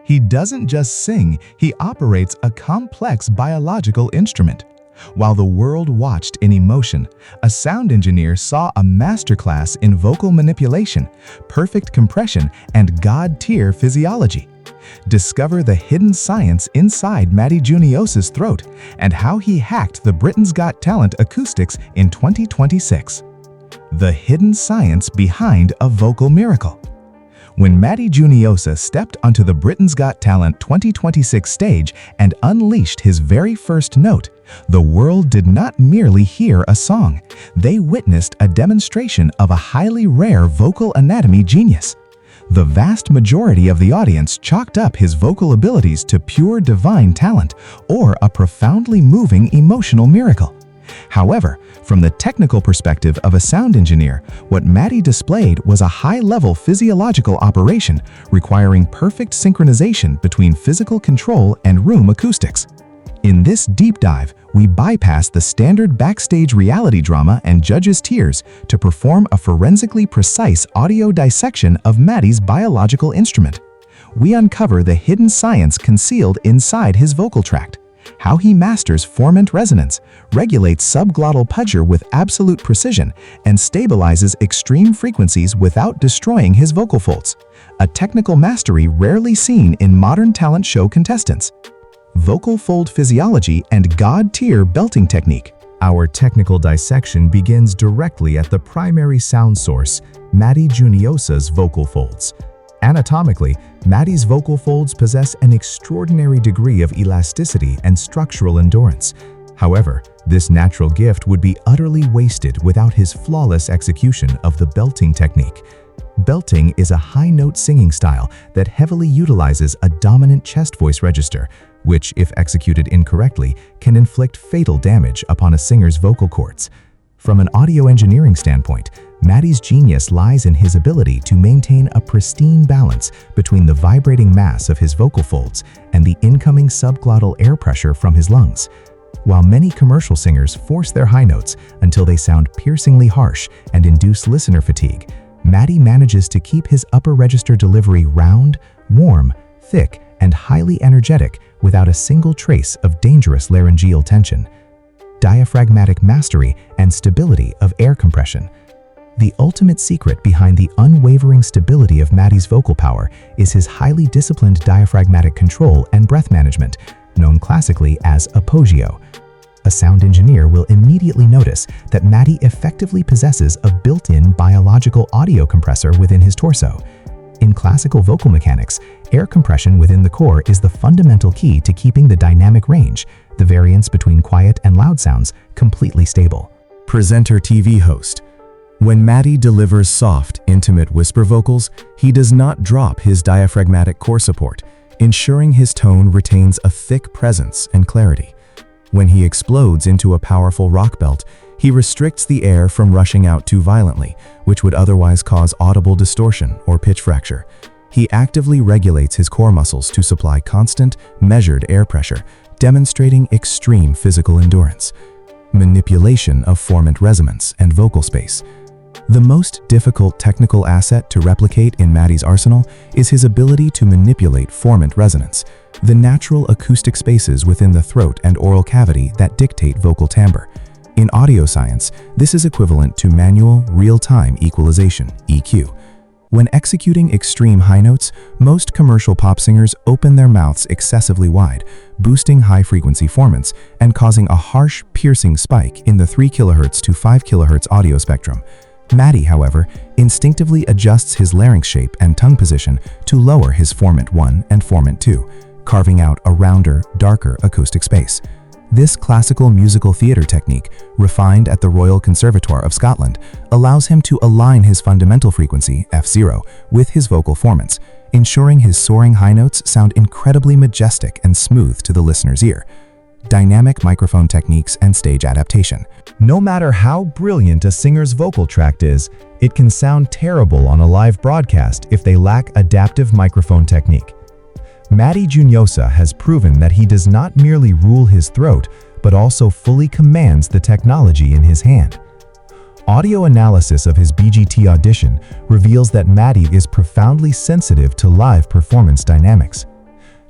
He doesn't just sing, he operates a complex biological instrument. While the world watched in emotion, a sound engineer saw a masterclass in vocal manipulation, perfect compression, and God-tier physiology. Discover the hidden science inside Matty Juniosa's throat and how he hacked the Britain's Got Talent acoustics in 2026. The hidden science behind a vocal miracle. When Matty Juniosa stepped onto the Britain's Got Talent 2026 stage and unleashed his very first note, the world did not merely hear a song. They witnessed a demonstration of a highly rare vocal anatomy genius. The vast majority of the audience chalked up his vocal abilities to pure divine talent or a profoundly moving emotional miracle. However, from the technical perspective of a sound engineer, what Matty displayed was a high-level physiological operation requiring perfect synchronization between physical control and room acoustics. In this deep dive, we bypass the standard backstage reality drama and judges' tears to perform a forensically precise audio dissection of Matty's biological instrument. We uncover the hidden science concealed inside his vocal tract, how he masters formant resonance, regulates subglottal pudger with absolute precision, and stabilizes extreme frequencies without destroying his vocal folds, a technical mastery rarely seen in modern talent show contestants. Vocal fold physiology and God-tier belting technique. Our technical dissection begins directly at the primary sound source, Matty Juniosa's vocal folds. Anatomically, Matty's vocal folds possess an extraordinary degree of elasticity and structural endurance. However, this natural gift would be utterly wasted without his flawless execution of the belting technique. Belting is a high-note singing style that heavily utilizes a dominant chest voice register, which, if executed incorrectly, can inflict fatal damage upon a singer's vocal cords. From an audio engineering standpoint, Matty's genius lies in his ability to maintain a pristine balance between the vibrating mass of his vocal folds and the incoming subglottal air pressure from his lungs. While many commercial singers force their high notes until they sound piercingly harsh and induce listener fatigue, Matty manages to keep his upper register delivery round, warm, thick, and highly energetic without a single trace of dangerous laryngeal tension. Diaphragmatic mastery and stability of air compression. The ultimate secret behind the unwavering stability of Matty's vocal power is his highly disciplined diaphragmatic control and breath management, known classically as apogeo. A sound engineer will immediately notice that Matty effectively possesses a built-in biological audio compressor within his torso. In classical vocal mechanics, air compression within the core is the fundamental key to keeping the dynamic range, the variance between quiet and loud sounds, completely stable. Presenter TV host. When Matty delivers soft, intimate whisper vocals, he does not drop his diaphragmatic core support, ensuring his tone retains a thick presence and clarity. When he explodes into a powerful rock belt, he restricts the air from rushing out too violently, which would otherwise cause audible distortion or pitch fracture. He actively regulates his core muscles to supply constant, measured air pressure, demonstrating extreme physical endurance. Manipulation of formant resonance and vocal space. The most difficult technical asset to replicate in Matty's arsenal is his ability to manipulate formant resonance, the natural acoustic spaces within the throat and oral cavity that dictate vocal timbre. In audio science, this is equivalent to manual, real-time equalization, EQ. When executing extreme high notes, most commercial pop singers open their mouths excessively wide, boosting high-frequency formants and causing a harsh, piercing spike in the 3 kHz to 5 kHz audio spectrum. Matty, however, instinctively adjusts his larynx shape and tongue position to lower his formant 1 and formant 2, carving out a rounder, darker acoustic space. This classical musical theatre technique, refined at the Royal Conservatoire of Scotland, allows him to align his fundamental frequency, F0, with his vocal formants, ensuring his soaring high notes sound incredibly majestic and smooth to the listener's ear. Dynamic microphone techniques and stage adaptation. No matter how brilliant a singer's vocal tract is, it can sound terrible on a live broadcast if they lack adaptive microphone technique. Matty Juniosa has proven that he does not merely rule his throat, but also fully commands the technology in his hand. Audio analysis of his BGT audition reveals that Matty is profoundly sensitive to live performance dynamics.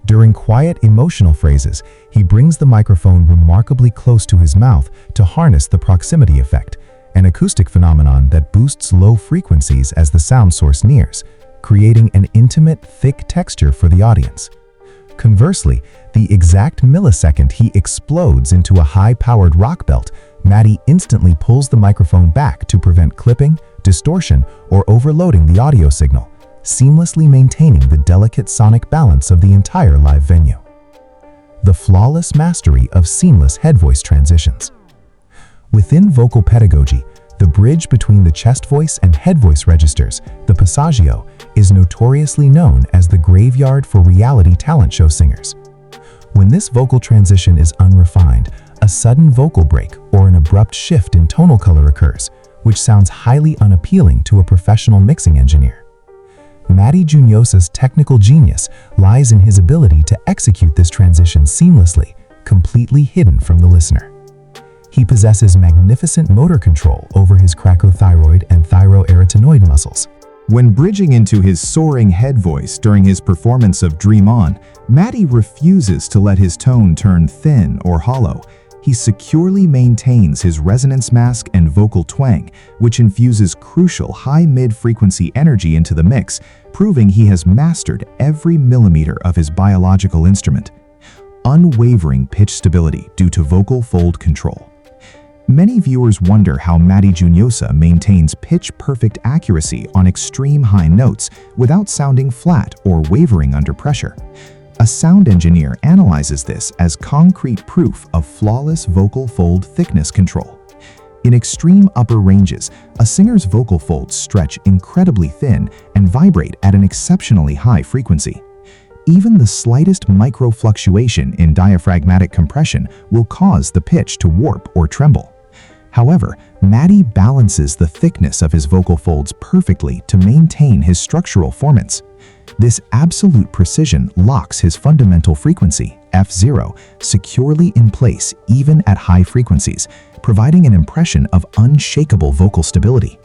During quiet, emotional phrases, he brings the microphone remarkably close to his mouth to harness the proximity effect, an acoustic phenomenon that boosts low frequencies as the sound source nears, creating an intimate, thick texture for the audience. Conversely, the exact millisecond he explodes into a high-powered rock belt, Matty instantly pulls the microphone back to prevent clipping, distortion, or overloading the audio signal, seamlessly maintaining the delicate sonic balance of the entire live venue. The flawless mastery of seamless head-voice transitions. Within vocal pedagogy, the bridge between the chest voice and head voice registers, the passaggio, is notoriously known as the graveyard for reality talent show singers. When this vocal transition is unrefined, a sudden vocal break or an abrupt shift in tonal color occurs, which sounds highly unappealing to a professional mixing engineer. Matty Juniosa's technical genius lies in his ability to execute this transition seamlessly, completely hidden from the listener. He possesses magnificent motor control over his cracothyroid and thyroarytenoid muscles. When bridging into his soaring head voice during his performance of Dream On, Matty refuses to let his tone turn thin or hollow. He securely maintains his resonance mask and vocal twang, which infuses crucial high mid-frequency energy into the mix, proving he has mastered every millimeter of his biological instrument. Unwavering pitch stability due to vocal fold control. Many viewers wonder how Matty Juniosa maintains pitch-perfect accuracy on extreme high notes without sounding flat or wavering under pressure. A sound engineer analyzes this as concrete proof of flawless vocal fold thickness control. In extreme upper ranges, a singer's vocal folds stretch incredibly thin and vibrate at an exceptionally high frequency. Even the slightest micro-fluctuation in diaphragmatic compression will cause the pitch to warp or tremble. However, Matty balances the thickness of his vocal folds perfectly to maintain his structural formants. This absolute precision locks his fundamental frequency, F0, securely in place even at high frequencies, providing an impression of unshakable vocal stability.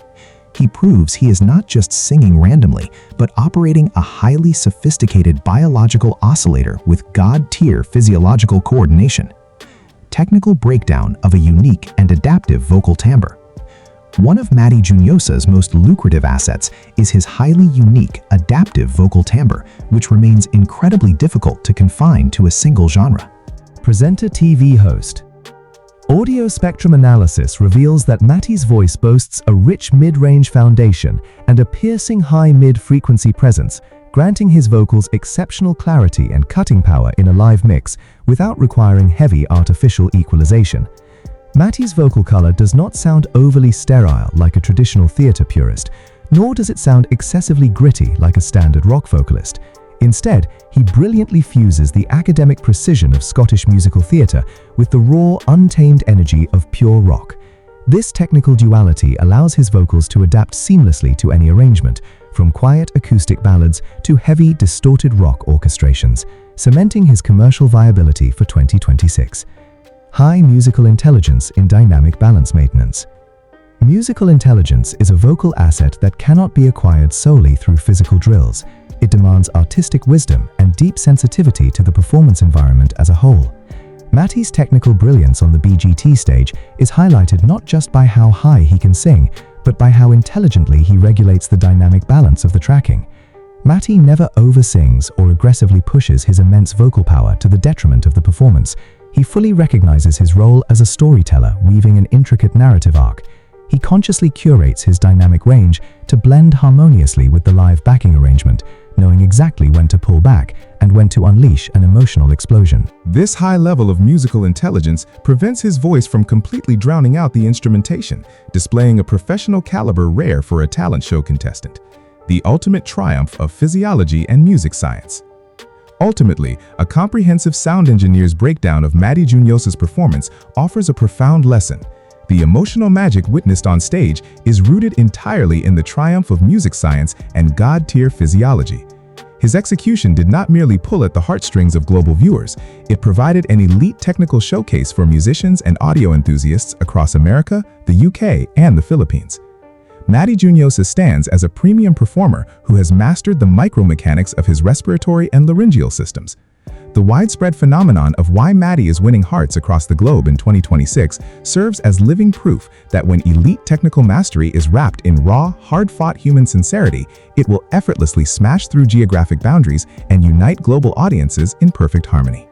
He proves he is not just singing randomly, but operating a highly sophisticated biological oscillator with God-tier physiological coordination. Technical breakdown of a unique and adaptive vocal timbre. One of Matty Juniosa's most lucrative assets is his highly unique, adaptive vocal timbre, which remains incredibly difficult to confine to a single genre. Presenter TV host. Audio spectrum analysis reveals that Matty's voice boasts a rich mid-range foundation and a piercing high mid-frequency presence, granting his vocals exceptional clarity and cutting power in a live mix without requiring heavy artificial equalization. Matty's vocal color does not sound overly sterile like a traditional theater purist, nor does it sound excessively gritty like a standard rock vocalist. Instead, he brilliantly fuses the academic precision of Scottish musical theater with the raw, untamed energy of pure rock. This technical duality allows his vocals to adapt seamlessly to any arrangement, from quiet acoustic ballads to heavy, distorted rock orchestrations, cementing his commercial viability for 2026. High musical intelligence in dynamic balance maintenance. Musical intelligence is a vocal asset that cannot be acquired solely through physical drills. It demands artistic wisdom and deep sensitivity to the performance environment as a whole. Matty's technical brilliance on the BGT stage is highlighted not just by how high he can sing, but by how intelligently he regulates the dynamic balance of the tracking. Matty never oversins or aggressively pushes his immense vocal power to the detriment of the performance. He fully recognizes his role as a storyteller, weaving an intricate narrative arc. He consciously curates his dynamic range to blend harmoniously with the live backing arrangement, knowing exactly when to pull back and when to unleash an emotional explosion. This high level of musical intelligence prevents his voice from completely drowning out the instrumentation, displaying a professional caliber rare for a talent show contestant. The ultimate triumph of physiology and music science. Ultimately, a comprehensive sound engineer's breakdown of Matty Juniosa's performance offers a profound lesson. The emotional magic witnessed on stage is rooted entirely in the triumph of music science and God-tier physiology. His execution did not merely pull at the heartstrings of global viewers, it provided an elite technical showcase for musicians and audio enthusiasts across America, the UK, and the Philippines. Matty Juniosa stands as a premium performer who has mastered the micromechanics of his respiratory and laryngeal systems. The widespread phenomenon of why Matty is winning hearts across the globe in 2026 serves as living proof that when elite technical mastery is wrapped in raw, hard-fought human sincerity, it will effortlessly smash through geographic boundaries and unite global audiences in perfect harmony.